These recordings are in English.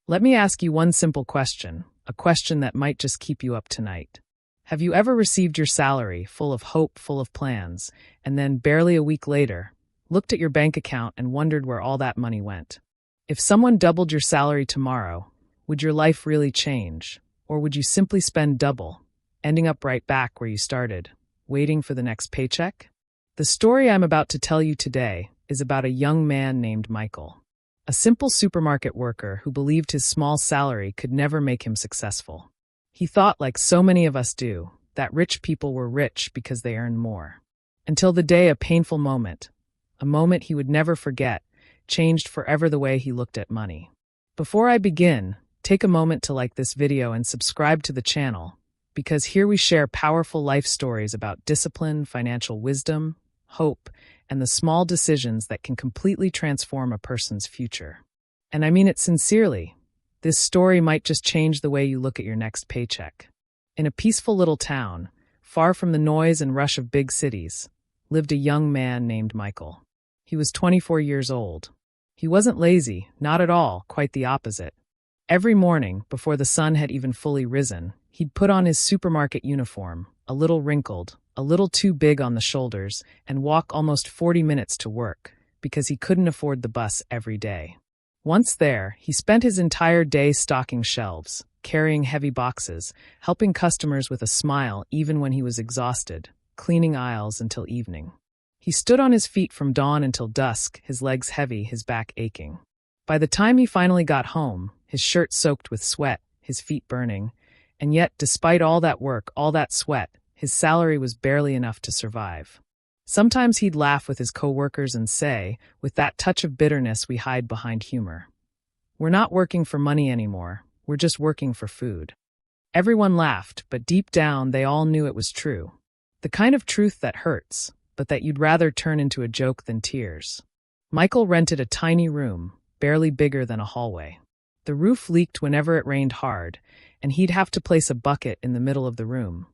Let me ask you one simple question, a question that might just keep you up tonight. Have you ever received your salary, full of hope, full of plans, and then, barely a week later, looked at your bank account and wondered where all that money went? If someone doubled your salary tomorrow, would your life really change? Or would you simply spend double, ending up right back where you started, waiting for the next paycheck? The story I'm about to tell you today is about a young man named Michael. A simple supermarket worker who believed his small salary could never make him successful. He thought, like so many of us do, that rich people were rich because they earned more. Until the day a painful moment, a moment he would never forget, changed forever the way he looked at money. Before I begin, take a moment to like this video and subscribe to the channel, because here we share powerful life stories about discipline, financial wisdom, hope, and the small decisions that can completely transform a person's future. And I mean it sincerely. This story might just change the way you look at your next paycheck. In a peaceful little town, far from the noise and rush of big cities, lived a young man named Michael. He was 24 years old. He wasn't lazy, not at all, quite the opposite. Every morning, before the sun had even fully risen, he'd put on his supermarket uniform, a little wrinkled, a little too big on the shoulders, and walk almost 40 minutes to work, because he couldn't afford the bus every day. Once there, he spent his entire day stocking shelves, carrying heavy boxes, helping customers with a smile even when he was exhausted, cleaning aisles until evening. He stood on his feet from dawn until dusk, his legs heavy, his back aching. By the time he finally got home, his shirt soaked with sweat, his feet burning, and yet, despite all that work, all that sweat, his salary was barely enough to survive. Sometimes he'd laugh with his coworkers and say, with that touch of bitterness we hide behind humor, "We're not working for money anymore, we're just working for food." Everyone laughed, but deep down they all knew it was true. The kind of truth that hurts, but that you'd rather turn into a joke than tears. Michael rented a tiny room, barely bigger than a hallway. The roof leaked whenever it rained hard, and he'd have to place a bucket in the middle of the room,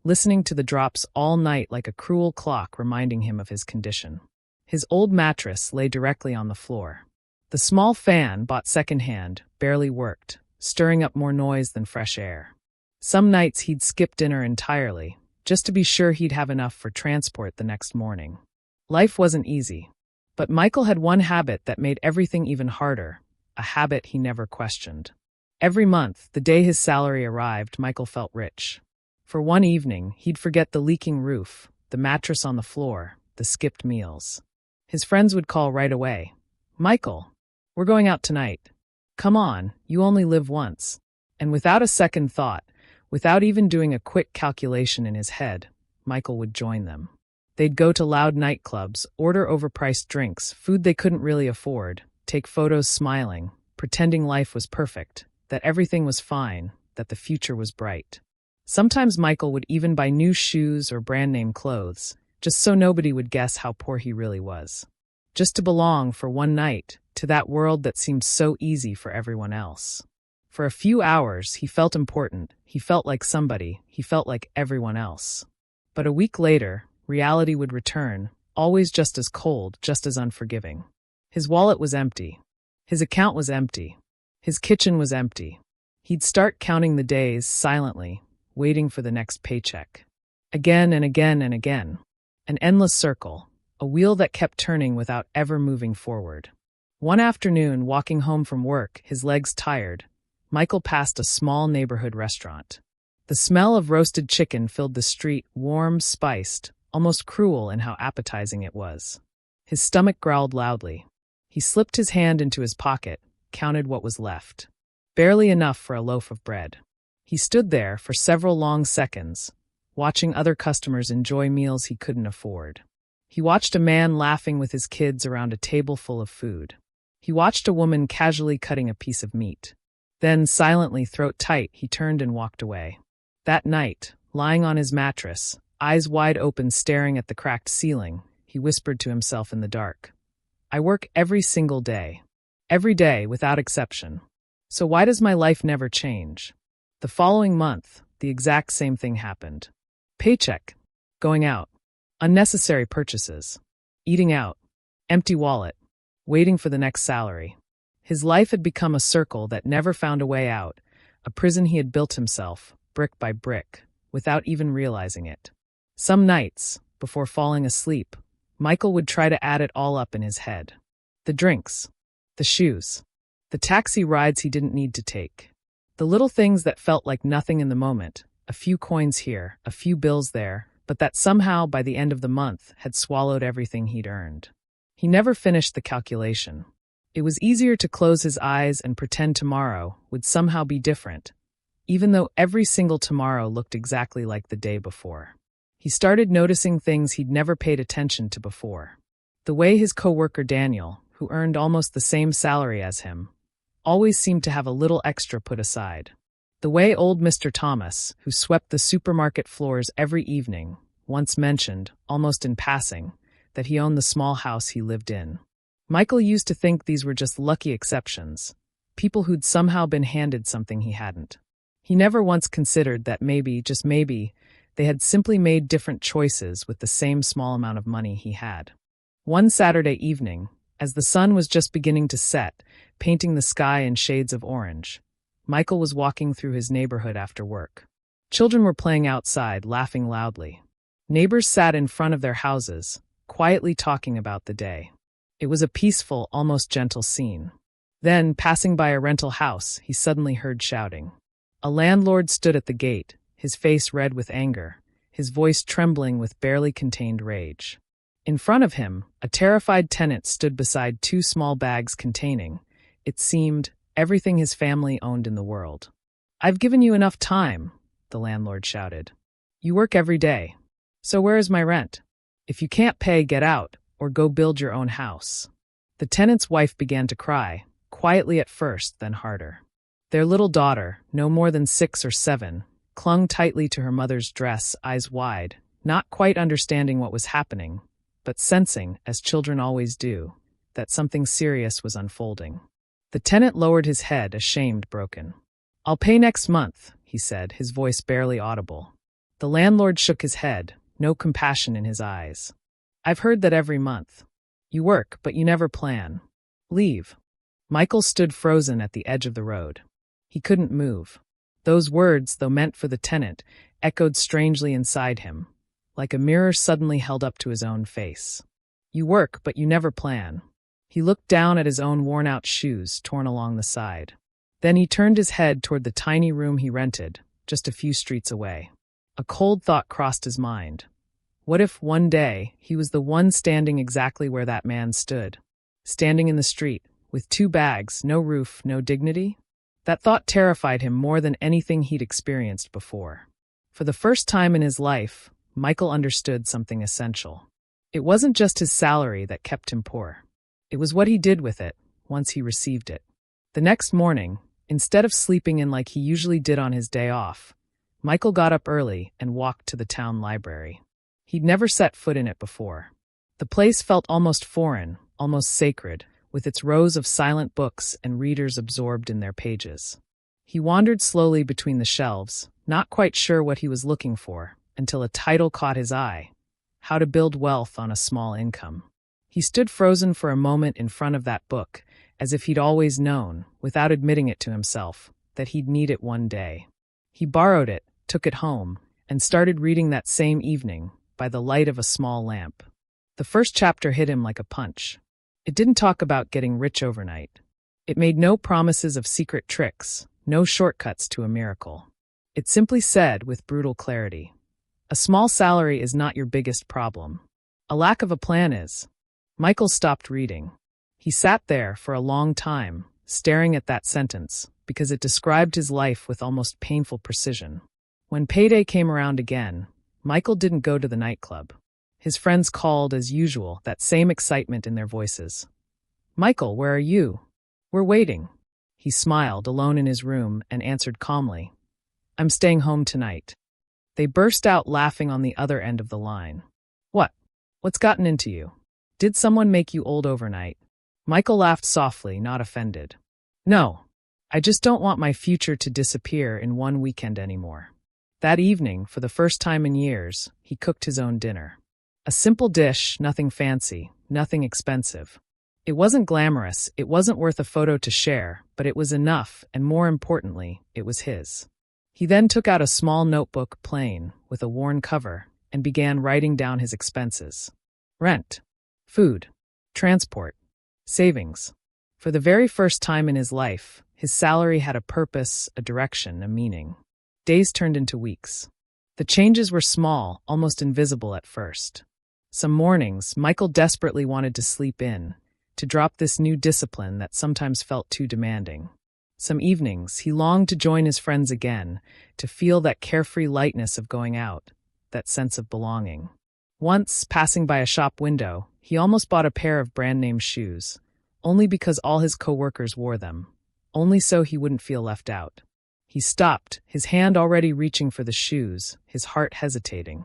listening to the drops all night like a cruel clock reminding him of his condition. His old mattress lay directly on the floor. The small fan, bought secondhand, barely worked, stirring up more noise than fresh air. Some nights he'd skip dinner entirely, just to be sure he'd have enough for transport the next morning. Life wasn't easy. But Michael had one habit that made everything even harder, a habit he never questioned. Every month, the day his salary arrived, Michael felt rich. For one evening, he'd forget the leaking roof, the mattress on the floor, the skipped meals. His friends would call right away. "Michael, we're going out tonight. Come on, you only live once." And without a second thought, without even doing a quick calculation in his head, Michael would join them. They'd go to loud nightclubs, order overpriced drinks, food they couldn't really afford, take photos smiling, pretending life was perfect, that everything was fine, that the future was bright. Sometimes Michael would even buy new shoes or brand-name clothes, just so nobody would guess how poor he really was. Just to belong for one night to that world that seemed so easy for everyone else. For a few hours, he felt important, he felt like somebody, he felt like everyone else. But a week later, reality would return, always just as cold, just as unforgiving. His wallet was empty. His account was empty. His kitchen was empty. He'd start counting the days silently, waiting for the next paycheck. Again and again and again. An endless circle, a wheel that kept turning without ever moving forward. One afternoon, walking home from work, his legs tired, Michael passed a small neighborhood restaurant. The smell of roasted chicken filled the street, warm, spiced, almost cruel in how appetizing it was. His stomach growled loudly. He slipped his hand into his pocket, counted what was left. Barely enough for a loaf of bread. He stood there for several long seconds, watching other customers enjoy meals he couldn't afford. He watched a man laughing with his kids around a table full of food. He watched a woman casually cutting a piece of meat. Then, silently, throat tight, he turned and walked away. That night, lying on his mattress, eyes wide open staring at the cracked ceiling, he whispered to himself in the dark, "I work every single day. Every day, without exception. So why does my life never change?" The following month, the exact same thing happened. Paycheck. Going out. Unnecessary purchases. Eating out. Empty wallet. Waiting for the next salary. His life had become a circle that never found a way out, a prison he had built himself, brick by brick, without even realizing it. Some nights, before falling asleep, Michael would try to add it all up in his head. The drinks, the shoes, the taxi rides he didn't need to take. The little things that felt like nothing in the moment, a few coins here, a few bills there, but that somehow, by the end of the month, had swallowed everything he'd earned. He never finished the calculation. It was easier to close his eyes and pretend tomorrow would somehow be different, even though every single tomorrow looked exactly like the day before. He started noticing things he'd never paid attention to before. The way his coworker Daniel, who earned almost the same salary as him, always seemed to have a little extra put aside. The way old Mr. Thomas, who swept the supermarket floors every evening, once mentioned, almost in passing, that he owned the small house he lived in. Michael used to think these were just lucky exceptions, people who'd somehow been handed something he hadn't. He never once considered that maybe, just maybe, they had simply made different choices with the same small amount of money he had. One Saturday evening, as the sun was just beginning to set, painting the sky in shades of orange, Michael was walking through his neighborhood after work. Children were playing outside, laughing loudly. Neighbors sat in front of their houses, quietly talking about the day. It was a peaceful, almost gentle scene. Then, passing by a rental house, he suddenly heard shouting. A landlord stood at the gate, his face red with anger, his voice trembling with barely contained rage. In front of him, a terrified tenant stood beside two small bags containing, it seemed, everything his family owned in the world. "I've given you enough time," the landlord shouted. "You work every day. So where is my rent? If you can't pay, get out, or go build your own house." The tenant's wife began to cry, quietly at first, then harder. Their little daughter, no more than 6 or 7, clung tightly to her mother's dress, eyes wide, not quite understanding what was happening, but sensing, as children always do, that something serious was unfolding. The tenant lowered his head, ashamed, broken. "I'll pay next month," he said, his voice barely audible. The landlord shook his head, no compassion in his eyes. "I've heard that every month. You work, but you never plan. Leave." Michael stood frozen at the edge of the road. He couldn't move. Those words, though meant for the tenant, echoed strangely inside him, like a mirror suddenly held up to his own face. "You work, but you never plan." He looked down at his own worn-out shoes torn along the side. Then he turned his head toward the tiny room he rented, just a few streets away. A cold thought crossed his mind. What if, one day, he was the one standing exactly where that man stood? Standing in the street, with 2 bags, no roof, no dignity? That thought terrified him more than anything he'd experienced before. For the first time in his life, Michael understood something essential. It wasn't just his salary that kept him poor. It was what he did with it, once he received it. The next morning, instead of sleeping in like he usually did on his day off, Michael got up early and walked to the town library. He'd never set foot in it before. The place felt almost foreign, almost sacred, with its rows of silent books and readers absorbed in their pages. He wandered slowly between the shelves, not quite sure what he was looking for, until a title caught his eye: How to Build Wealth on a Small Income. He stood frozen for a moment in front of that book, as if he'd always known, without admitting it to himself, that he'd need it one day. He borrowed it, took it home, and started reading that same evening, by the light of a small lamp. The first chapter hit him like a punch. It didn't talk about getting rich overnight. It made no promises of secret tricks, no shortcuts to a miracle. It simply said, with brutal clarity, a small salary is not your biggest problem. A lack of a plan is. Michael stopped reading. He sat there for a long time, staring at that sentence, because it described his life with almost painful precision. When payday came around again, Michael didn't go to the nightclub. His friends called as usual, that same excitement in their voices. "Michael, where are you?" "We're waiting." He smiled, alone in his room, and answered calmly, "I'm staying home tonight." They burst out laughing on the other end of the line. "What? What's gotten into you? Did someone make you old overnight?" Michael laughed softly, not offended. "No. I just don't want my future to disappear in one weekend anymore." That evening, for the first time in years, he cooked his own dinner. A simple dish, nothing fancy, nothing expensive. It wasn't glamorous, it wasn't worth a photo to share, but it was enough, and more importantly, it was his. He then took out a small notebook, plain, with a worn cover, and began writing down his expenses. Rent, food, transport, savings. For the very first time in his life, his salary had a purpose, a direction, a meaning. Days turned into weeks. The changes were small, almost invisible at first. Some mornings, Michael desperately wanted to sleep in, to drop this new discipline that sometimes felt too demanding. Some evenings, he longed to join his friends again, to feel that carefree lightness of going out, that sense of belonging. Once, passing by a shop window, he almost bought a pair of brand-name shoes, only because all his coworkers wore them, only so he wouldn't feel left out. He stopped, his hand already reaching for the shoes, his heart hesitating.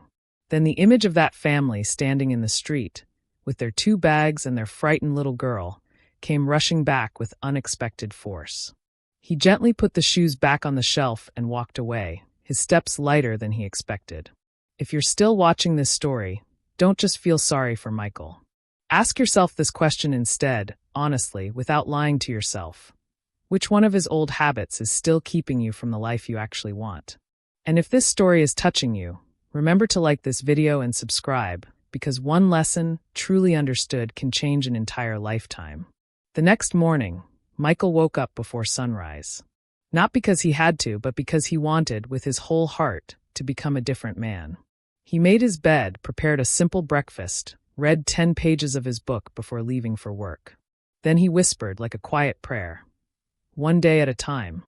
Then the image of that family standing in the street, with their 2 bags and their frightened little girl, came rushing back with unexpected force. He gently put the shoes back on the shelf and walked away, his steps lighter than he expected. If you're still watching this story, don't just feel sorry for Michael. Ask yourself this question instead, honestly, without lying to yourself. Which one of his old habits is still keeping you from the life you actually want? And if this story is touching you, remember to like this video and subscribe, because one lesson, truly understood, can change an entire lifetime. The next morning, Michael woke up before sunrise. Not because he had to, but because he wanted, with his whole heart, to become a different man. He made his bed, prepared a simple breakfast, read 10 pages of his book before leaving for work. Then he whispered like a quiet prayer. One day at a time.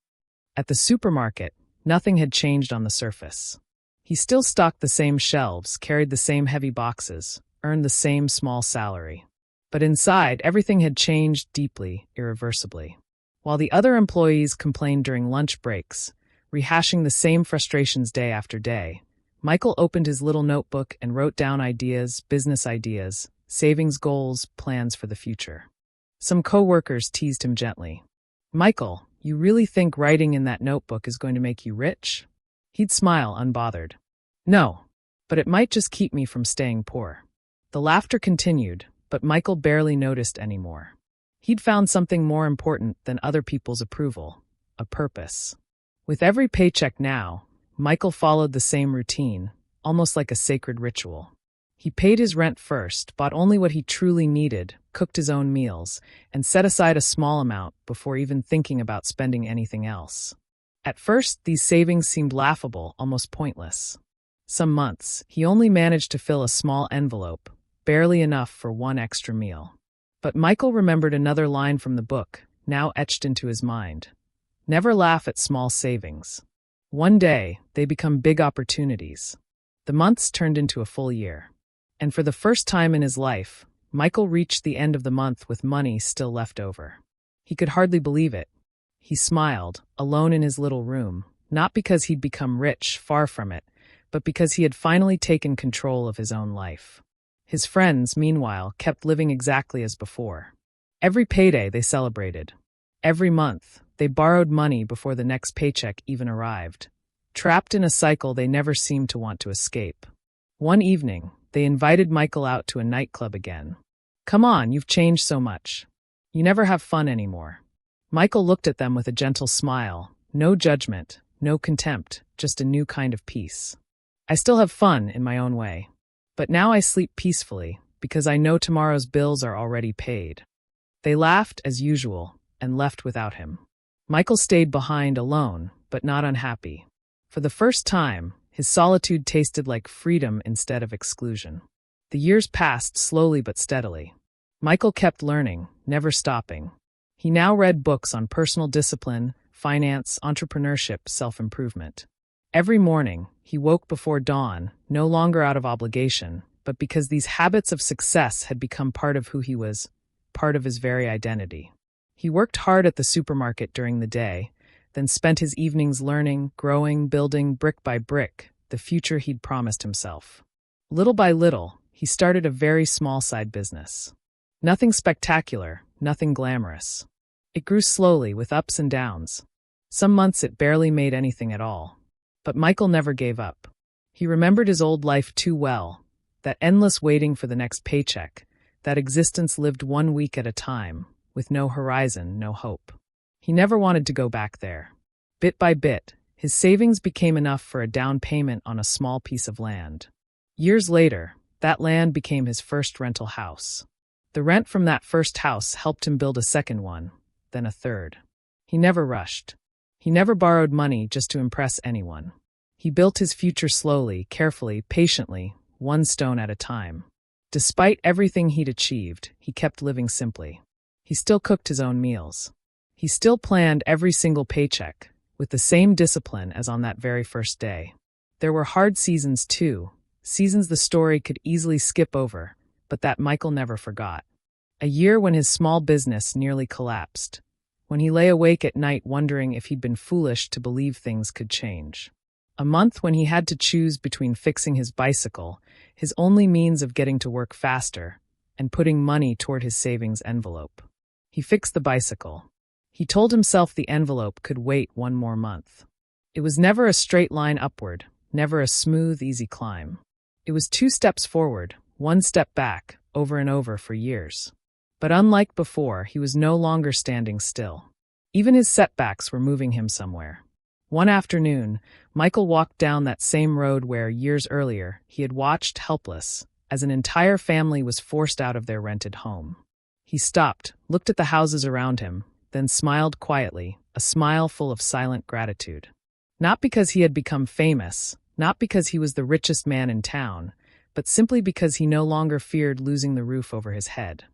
At the supermarket, nothing had changed on the surface. He still stocked the same shelves, carried the same heavy boxes, earned the same small salary. But inside, everything had changed deeply, irreversibly. While the other employees complained during lunch breaks, rehashing the same frustrations day after day, Michael opened his little notebook and wrote down ideas, business ideas, savings goals, plans for the future. Some co-workers teased him gently. "Michael, you really think writing in that notebook is going to make you rich?" He'd smile, unbothered. "No, but it might just keep me from staying poor." The laughter continued, but Michael barely noticed anymore. He'd found something more important than other people's approval, a purpose. With every paycheck now, Michael followed the same routine, almost like a sacred ritual. He paid his rent first, bought only what he truly needed, cooked his own meals, and set aside a small amount before even thinking about spending anything else. At first, these savings seemed laughable, almost pointless. Some months, he only managed to fill a small envelope, barely enough for one extra meal. But Michael remembered another line from the book, now etched into his mind. Never laugh at small savings. One day, they become big opportunities. The months turned into a full year. And for the first time in his life, Michael reached the end of the month with money still left over. He could hardly believe it. He smiled, alone in his little room, not because he'd become rich, far from it, but because he had finally taken control of his own life. His friends, meanwhile, kept living exactly as before. Every payday they celebrated. Every month, they borrowed money before the next paycheck even arrived. Trapped in a cycle they never seemed to want to escape. One evening, they invited Michael out to a nightclub again. "Come on, you've changed so much. You never have fun anymore." Michael looked at them with a gentle smile, no judgment, no contempt, just a new kind of peace. "I still have fun in my own way. But now I sleep peacefully, because I know tomorrow's bills are already paid." They laughed as usual, and left without him. Michael stayed behind alone, but not unhappy. For the first time, his solitude tasted like freedom instead of exclusion. The years passed slowly but steadily. Michael kept learning, never stopping. He now read books on personal discipline, finance, entrepreneurship, self-improvement. Every morning, he woke before dawn, no longer out of obligation, but because these habits of success had become part of who he was, part of his very identity. He worked hard at the supermarket during the day, then spent his evenings learning, growing, building, brick by brick, the future he'd promised himself. Little by little, he started a very small side business. Nothing spectacular, nothing glamorous. It grew slowly, with ups and downs. Some months it barely made anything at all. But Michael never gave up. He remembered his old life too well, that endless waiting for the next paycheck, that existence lived 1 week at a time, with no horizon, no hope. He never wanted to go back there. Bit by bit, his savings became enough for a down payment on a small piece of land. Years later, that land became his first rental house. The rent from that first house helped him build a second one, then a third. He never rushed. He never borrowed money just to impress anyone. He built his future slowly, carefully, patiently, one stone at a time. Despite everything he'd achieved, he kept living simply. He still cooked his own meals. He still planned every single paycheck, with the same discipline as on that very first day. There were hard seasons too, seasons the story could easily skip over, but that Michael never forgot. A year when his small business nearly collapsed, when he lay awake at night wondering if he'd been foolish to believe things could change. A month when he had to choose between fixing his bicycle, his only means of getting to work faster, and putting money toward his savings envelope. He fixed the bicycle. He told himself the envelope could wait 1 more month. It was never a straight line upward, never a smooth, easy climb. It was 2 steps forward, 1 step back, over and over for years. But unlike before, he was no longer standing still. Even his setbacks were moving him somewhere. One afternoon, Michael walked down that same road where, years earlier, he had watched helpless, as an entire family was forced out of their rented home. He stopped, looked at the houses around him, then smiled quietly, a smile full of silent gratitude. Not because he had become famous, not because he was the richest man in town, but simply because he no longer feared losing the roof over his head.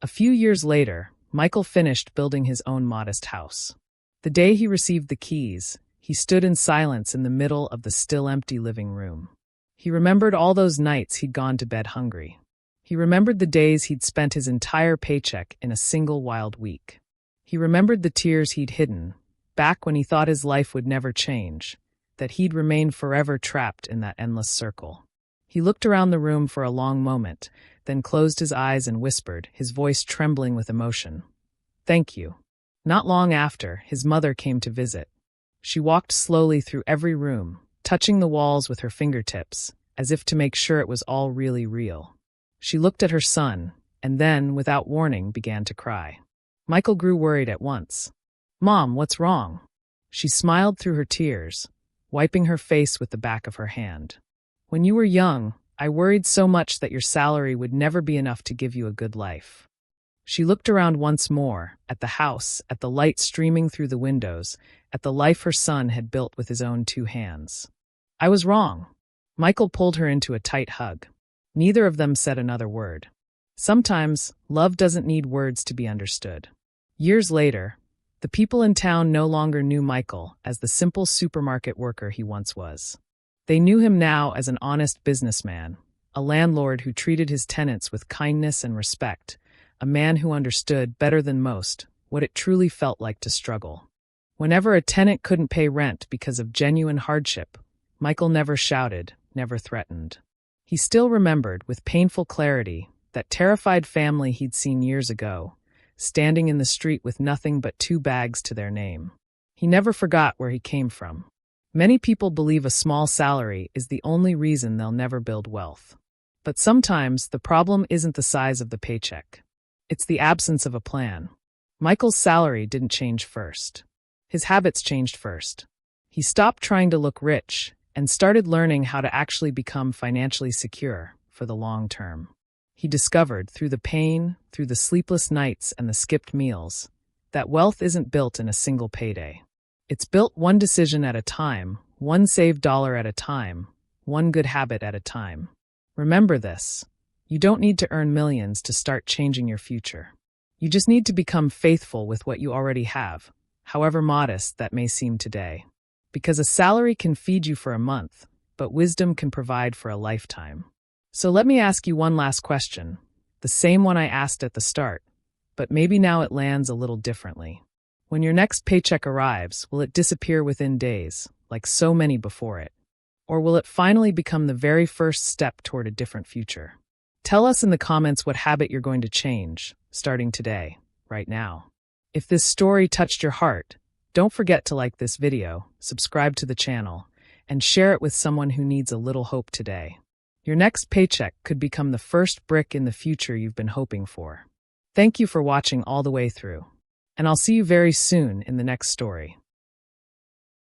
A few years later, Michael finished building his own modest house. The day he received the keys, he stood in silence in the middle of the still empty living room. He remembered all those nights he'd gone to bed hungry. He remembered the days he'd spent his entire paycheck in a single wild week. He remembered the tears he'd hidden, back when he thought his life would never change, that he'd remain forever trapped in that endless circle. He looked around the room for a long moment, then closed his eyes and whispered, his voice trembling with emotion, "Thank you." Not long after, his mother came to visit. She walked slowly through every room, touching the walls with her fingertips, as if to make sure it was all really real. She looked at her son, and then, without warning, began to cry. Michael grew worried at once. "Mom, what's wrong?" She smiled through her tears, wiping her face with the back of her hand. "When you were young, I worried so much that your salary would never be enough to give you a good life." She looked around once more, at the house, at the light streaming through the windows, at the life her son had built with his own 2 hands. "I was wrong." Michael pulled her into a tight hug. Neither of them said another word. Sometimes, love doesn't need words to be understood. Years later, the people in town no longer knew Michael as the simple supermarket worker he once was. They knew him now as an honest businessman, a landlord who treated his tenants with kindness and respect, a man who understood, better than most, what it truly felt like to struggle. Whenever a tenant couldn't pay rent because of genuine hardship, Michael never shouted, never threatened. He still remembered, with painful clarity, that terrified family he'd seen years ago, standing in the street with nothing but 2 bags to their name. He never forgot where he came from. Many people believe a small salary is the only reason they'll never build wealth. But sometimes the problem isn't the size of the paycheck. It's the absence of a plan. Michael's salary didn't change first. His habits changed first. He stopped trying to look rich and started learning how to actually become financially secure for the long term. He discovered, through the pain, through the sleepless nights and the skipped meals, that wealth isn't built in a single payday. It's built one decision at a time, one saved dollar at a time, one good habit at a time. Remember this. You don't need to earn millions to start changing your future. You just need to become faithful with what you already have, however modest that may seem today. Because a salary can feed you for a month, but wisdom can provide for a lifetime. So let me ask you one last question, the same one I asked at the start, but maybe now it lands a little differently. When your next paycheck arrives, will it disappear within days, like so many before it? Or will it finally become the very first step toward a different future? Tell us in the comments what habit you're going to change, starting today, right now. If this story touched your heart, don't forget to like this video, subscribe to the channel, and share it with someone who needs a little hope today. Your next paycheck could become the first brick in the future you've been hoping for. Thank you for watching all the way through, and I'll see you very soon in the next story.